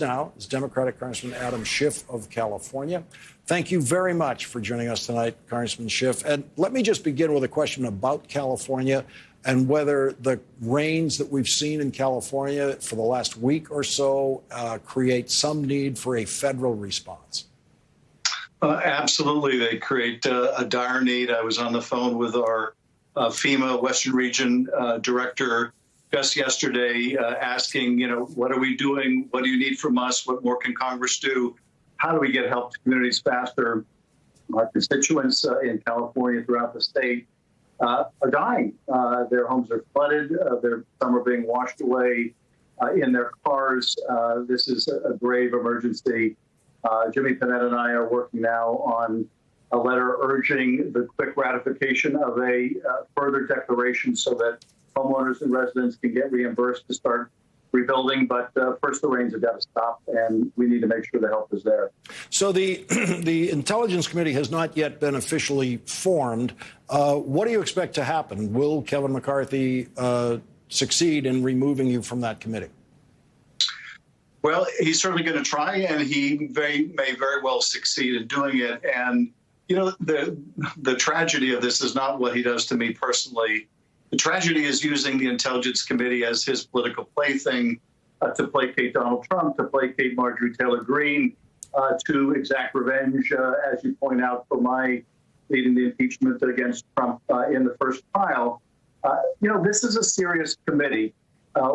Now is Democratic Congressman Adam Schiff of California. Thank you very much for joining us tonight, Congressman Schiff. And let me just begin with a question about California and whether the rains that we've seen in California for the last week or so create some need for a federal response. Absolutely. They create a dire need. I was on the phone with our FEMA Western Region director just yesterday asking, what are we doing? What do you need from us? What more can Congress do? How do we get help to communities faster? Our constituents in California throughout the state are dying. Their homes are flooded. Some are being washed away in their cars. This is a grave emergency. Jimmy Panetta and I are working now on a letter urging the quick ratification of a further declaration so that homeowners and residents can get reimbursed to start rebuilding. But first, the rains have got to stop, and we need to make sure the help is there. So the Intelligence Committee has not yet been officially formed. What do you expect to happen? Will Kevin McCarthy succeed in removing you from that committee? Well, he's certainly going to try, and he may very well succeed in doing it. And, the tragedy of this is not what he does to me personally. The tragedy is using the Intelligence Committee as his political plaything to placate Donald Trump, to placate Marjorie Taylor Greene, to exact revenge, as you point out, for my leading the impeachment against Trump in the first trial. This is a serious committee.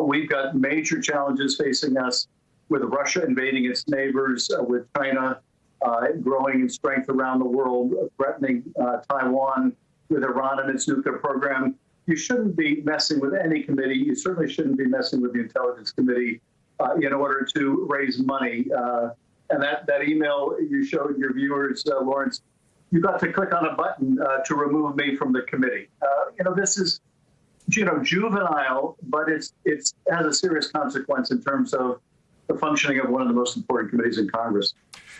We've got major challenges facing us with Russia invading its neighbors, with China growing in strength around the world, threatening Taiwan, with Iran and its nuclear program. You shouldn't be messing with any committee. You certainly shouldn't be messing with the Intelligence Committee in order to raise money. And that email you showed your viewers, Lawrence, you got to click on a button to remove me from the committee. This is, juvenile, but it has a serious consequence in terms of the functioning of one of the most important committees in Congress.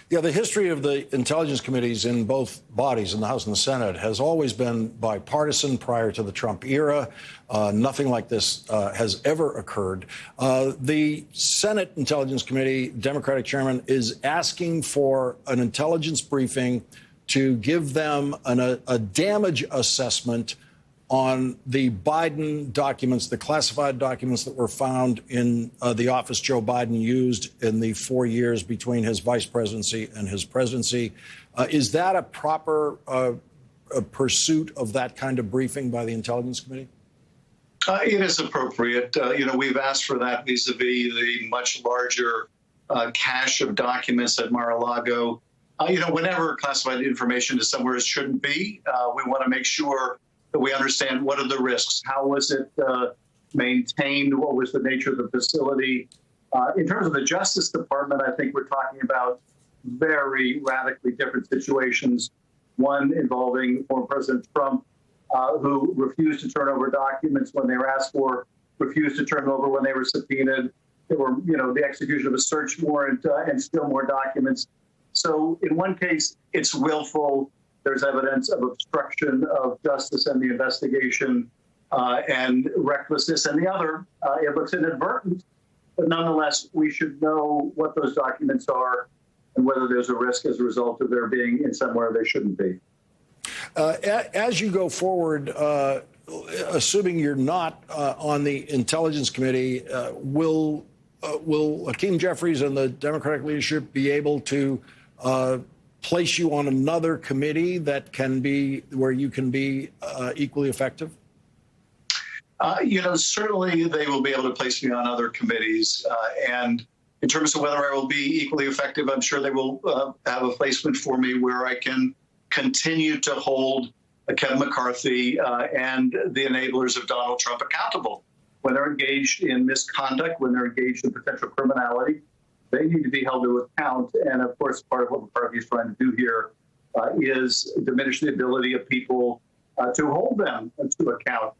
Yeah, the history of the intelligence committees in both bodies, in the House and the Senate, has always been bipartisan prior to the Trump era. Nothing like this has ever occurred. The Senate Intelligence Committee, Democratic chairman, is asking for an intelligence briefing to give them a damage assessment on the Biden documents, the classified documents that were found in the office Joe Biden used in the 4 years between his vice presidency and his presidency. Is that a proper pursuit of that kind of briefing by the Intelligence Committee? It is appropriate. We've asked for that vis-a-vis the much larger cache of documents at Mar-a-Lago. Whenever classified information is somewhere it shouldn't be, we want to make sure that we understand what are the risks, how was it maintained, what was the nature of the facility. In terms of the Justice Department, I think we're talking about very radically different situations, one involving former President Trump, who refused to turn over documents when they were asked for, refused to turn them over when they were subpoenaed. There were, the execution of a search warrant and still more documents. So in one case, it's willful. There's evidence of obstruction of justice and the investigation and recklessness. And the other, it looks inadvertent. But nonetheless, we should know what those documents are and whether there's a risk as a result of their being in somewhere they shouldn't be. As you go forward, assuming you're not on the Intelligence Committee, will Hakeem Jeffries and the Democratic leadership be able to place you on another committee that can be where you can be equally effective? Certainly they will be able to place me on other committees. And in terms of whether I will be equally effective, I'm sure they will have a placement for me where I can continue to hold Kevin McCarthy and the enablers of Donald Trump accountable. When they're engaged in misconduct, when they're engaged in potential criminality, they need to be held to account. And of course, part of what McCarthy is trying to do here is diminish the ability of people to hold them to account.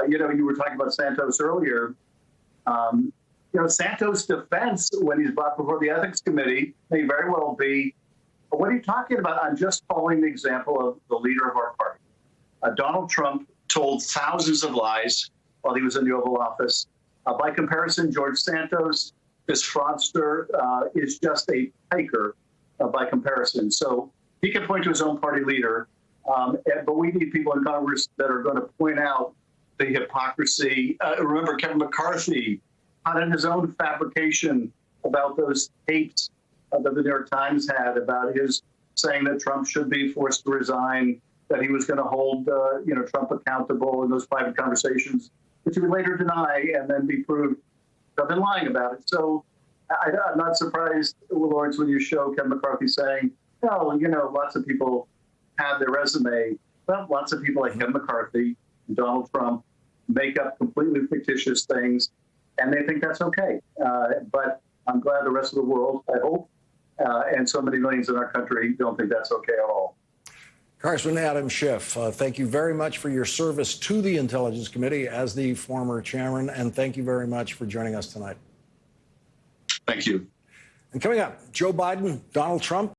You were talking about Santos earlier. Santos' defense when he's brought before the Ethics Committee may very well be, what are you talking about? I'm just following the example of the leader of our party. Donald Trump told thousands of lies while he was in the Oval Office. By comparison, George Santos this fraudster is just a piker by comparison. So he can point to his own party leader, but we need people in Congress that are going to point out the hypocrisy. Remember, Kevin McCarthy on his own fabrication about those tapes that the New York Times had about his saying that Trump should be forced to resign, that he was going to hold Trump accountable in those private conversations, which he would later deny and then be proved to have been lying about it. So I'm not surprised, Lawrence, when you show Kevin McCarthy saying, oh, lots of people have their resume. Well, lots of people like Kevin McCarthy and Donald Trump make up completely fictitious things, and they think that's okay. But I'm glad the rest of the world, I hope, and so many millions in our country don't think that's okay at all. Congressman Adam Schiff, thank you very much for your service to the Intelligence Committee as the former chairman, and thank you very much for joining us tonight. Thank you. And coming up, Joe Biden, Donald Trump.